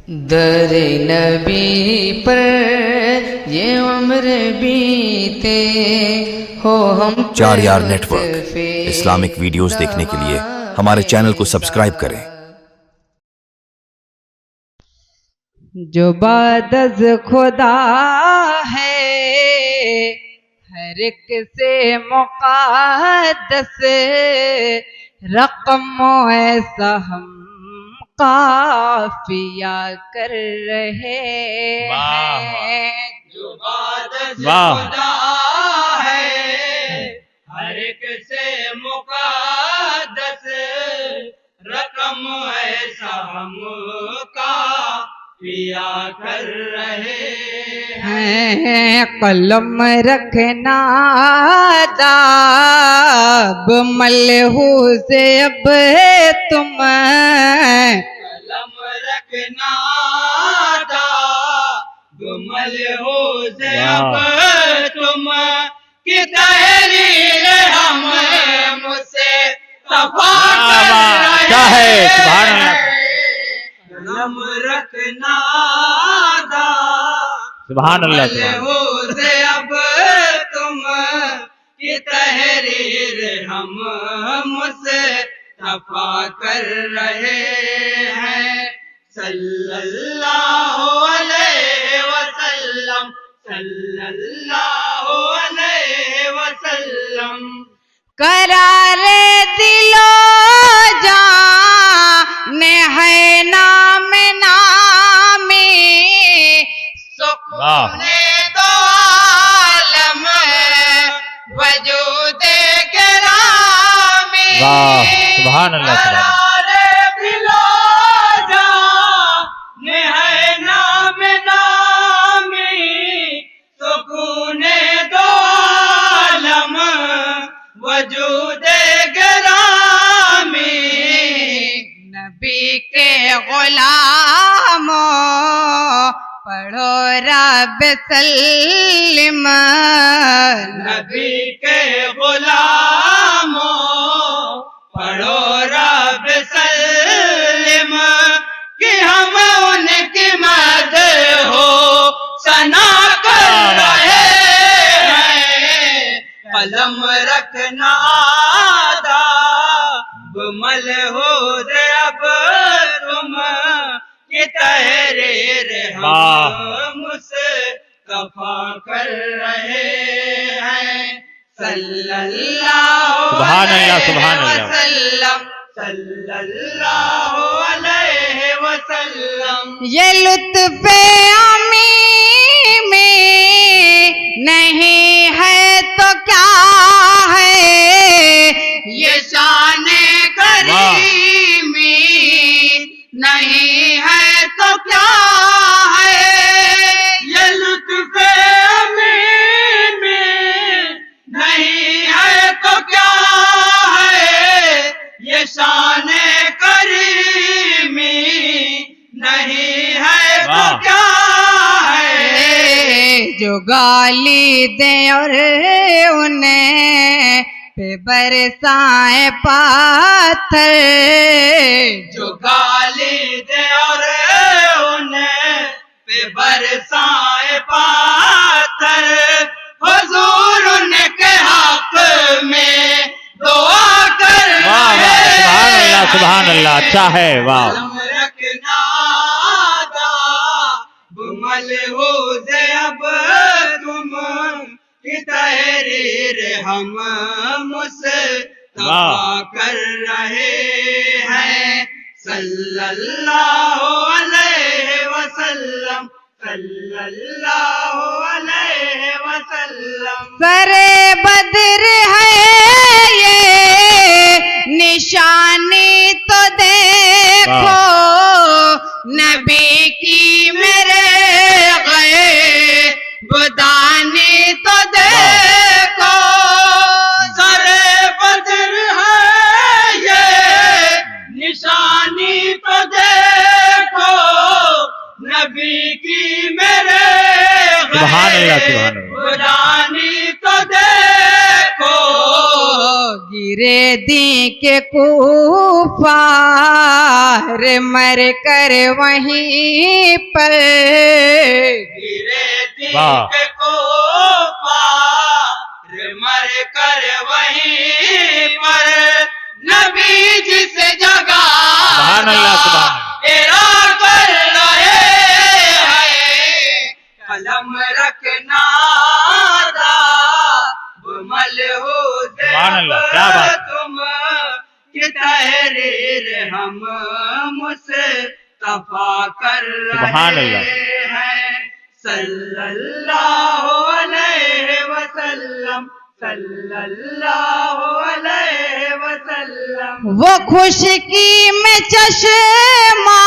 در نبی پر یہ عمر بیتے ہو ہم چار یار نیٹ ورک اسلامک ویڈیوز دیکھنے کے لیے ہمارے چینل کو سبسکرائب کریں۔ جو بعد از خدا ہے ہر ایک سے مقدس، رقم ایسا ہم قافیہ کر رہے ہیں۔ جو بعد از خدا ہے ہر ایک سے مقدس، رقم ایسا ہم قافیہ کر رہے ہیں۔ قلم رکھنا داب ملحوظ اب تم، قلم رکھنا داب ملحوظ اب تم، کی تحریر ہم مجھ سے صفا کر رہے ہیں۔ قلم رکھنا سبحان اللہ ملحوظ اب تم، کی تحریر ہم مصطفیٰ کر رہے ہیں۔ صلی اللہ علیہ وسلم، صلی اللہ علیہ وسلم۔ قرار دل و جان ہے نام نامی، سکون دو عالم وجود گرامی۔ سبحان اللہ قرار دل و جان ہے نام نامی، سکون دو عالم وجود گرامی۔ نبی کے غلاموں پڑھو رب سلم، نبی کے غلاموں پڑھو رب سلم، کہ ہم ان کی مدح ہو ثنا کر رہے ہیں۔ قلم رکھنا داب ملحوظ اب تم، کی تحریر ہم مصطفیٰ کر رہے ہیں۔ صلی اللہ علیہ وسلم، صلی اللہ علیہ وسلم۔ یہ لطف امی میں نہیں ہے تو کیا ہے، یہ شان کریمی نہیں ہے تو کیا ہے، یہ لطف امی میں نہیں ہے تو کیا ہے، یہ شان کریمی نہیں ہے تو کیا ہے۔ جو گالی دیں اور انہیں پہ برسائیں پاتھر، جو گالی دے اور انہیں پہ برسائے پاتھر، حضور ان کے حق میں دعا کر رہے ہیں۔ سبحان اللہ، اچھا ہے، واہ۔ قلم رکھنا داب ملحوظ اب تم، کی تحریر ہم مصطفیٰ کر رہے ہیں۔ صلی اللہ علیہ وسلم، صلی اللہ علیہ وسلم۔ سر بدر ہے یہ نشانی تو دیکھو، نبی کی میرے غیب دانی تو دیکھو۔ سر بدر ہے یہ نشانی تو دیکھو، نبی کی میرے سبحان اللہ، سبحان اللہ۔ غیب دانی تو دیکھو۔ गिरे दी के कुफार मर कर वहीं पर गिरे वाह। दीप को पार मर कर वहीं पर नबी जिस जगह सुभान अल्लाह, सुभान अल्लाह। तेरा कर रहे हैं कलम रखना दा बुमल हो सुभान अल्लाह, क्या बात। तुम की तहरीर हम मुस्तफा कर सुभान अल्लाह। रहे हैं सल्लल्लाहु अलैहि वसल्लम सल्लल्लाहु अलैहि वसल्लम वो खुशकी में चश्मा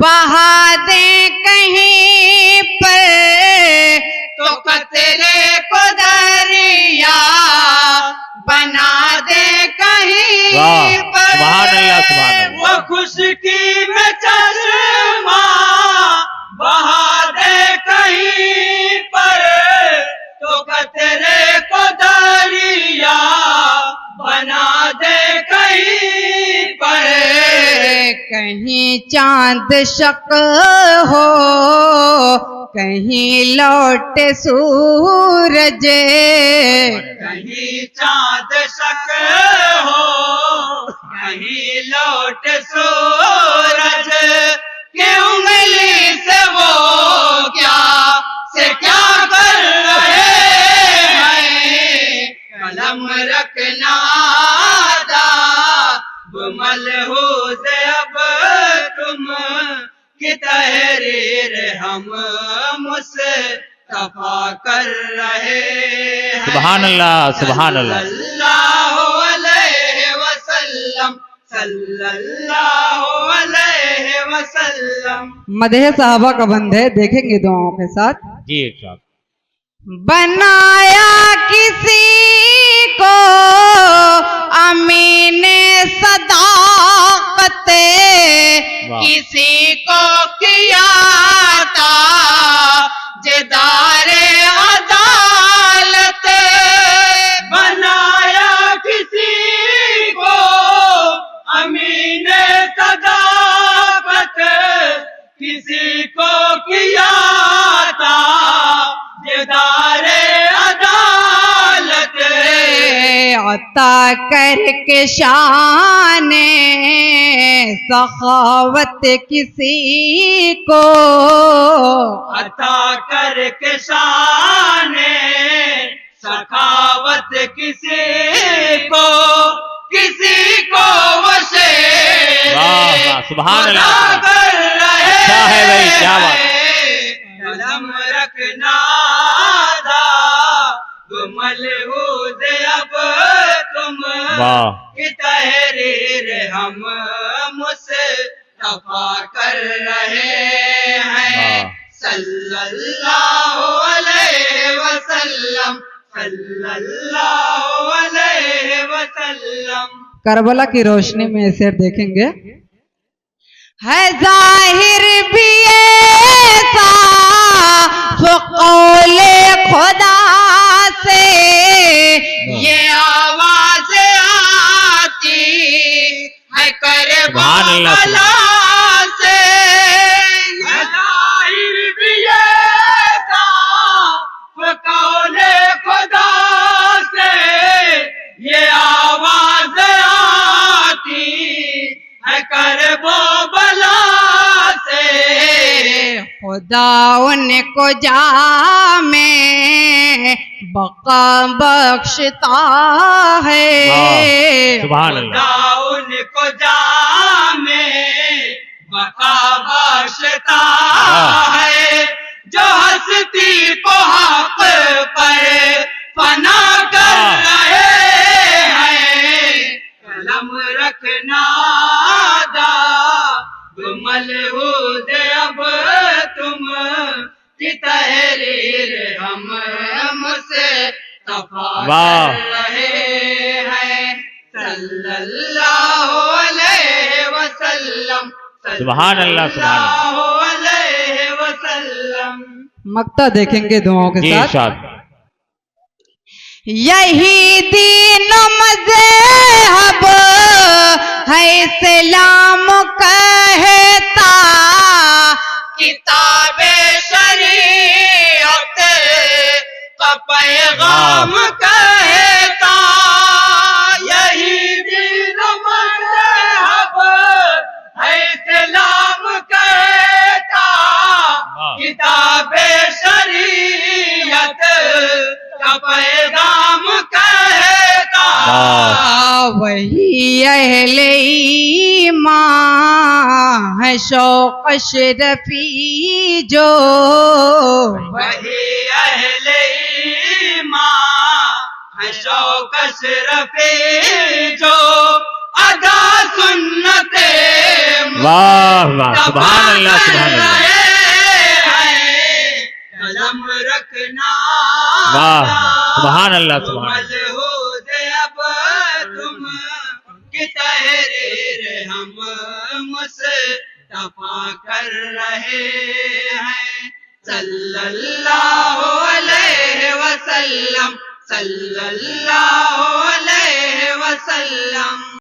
बहा दे कहीं पर तो कतरे को दरिया बना दे कहीं वाह, पर सुभान अल्लाह, सुभान अल्लाह। वो खुशकी में चश्मा बहा दे कहीं पर तो कतरे को दरिया बना दे कहीं पर कहीं चांद शक हो कहीं लौटे सूरज कहीं चाँद शक हो कहीं लौट सूरज की उंगली से वो क्या से क्या कर रहे हैं कलम रखना दा बुमल हो से अब तुम की तहरीर हम मुस्तफा कर रहे हैं सुभान अल्लाह, सुभान अल्लाह। सल्लल्लाहु अलैहि वसल्लम सल्लल्लाहु अलैहि वसल्लम मदह साहबा का बंद है, देखेंगे दुआओं के साथ। जी साहब। बनाया किसी को अमीन सदाकत वाह। किसी को किया था जेदारे अदालत बनाया किसी को अमीन सदाकत किसी को किया था जेदारे अदालत अता करके शान सखावत किसी को अता करके शान सखावत किसी को वो शेर वाह, वाह, सुभान अल्लाह। खुदा कर रहे क्या है भाई, क्या बात। हैं। कलम रखना दा गुमल हो दे अब तुम वाह। की तहरीर हम मुस्तफा कर रहे हैं वाह। सल्लल्लाहु अलैहि वसल्लम सल्लल्लाहु अलैहि वसल्लम करबला की रोशनी में ये शेर देखेंगे। है जाहिर भी ऐसा कौले खुदा से ये आवाज आती है सुभान अल्लाह, करबला से जाहिर भी ऐसा कौले खुदा से ये आवाज आती है करबो बला से खुदा उनको जा में बका बख्शता है सुभान अल्लाह। खुदा उनको जामे बका बख्शता है जो हस्ती को हक पर फना कर रहे हैं कलम रखना दा गुमल हो दे अब तुम की तहरीर हम मुस्तफा वाह। कर रहे हैं सल्लल्लाहु अलैहि वसल्लम सुभान अल्लाह, सुभान अल्लाह। सल्लल्लाहु अलैहि वसल्लम मक्ता देखेंगे दुआओं के जी साथ। इरशाद। یہی دین و مذہب ہے اسلام کہتا کتاب شریعت کا پیغام کہتا یہی دین و مذہب ہے اسلام کہتا کتاب شریعت کا پیغام کہتا وہی اہل ایمان ہے شوق اشرفی جو وہی اہل ایمان ہے شوق اشرفی جو ادا سنت واہ واہ سبحان اللہ سبحان اللہ قلم رکھنا واہ سبحان اللہ سبحان اللہ ملحوظ اب تم کی تحریر ہم مصطفیٰ کر رہے ہیں صلی اللہ علیہ وسلم صلی اللہ علیہ وسلم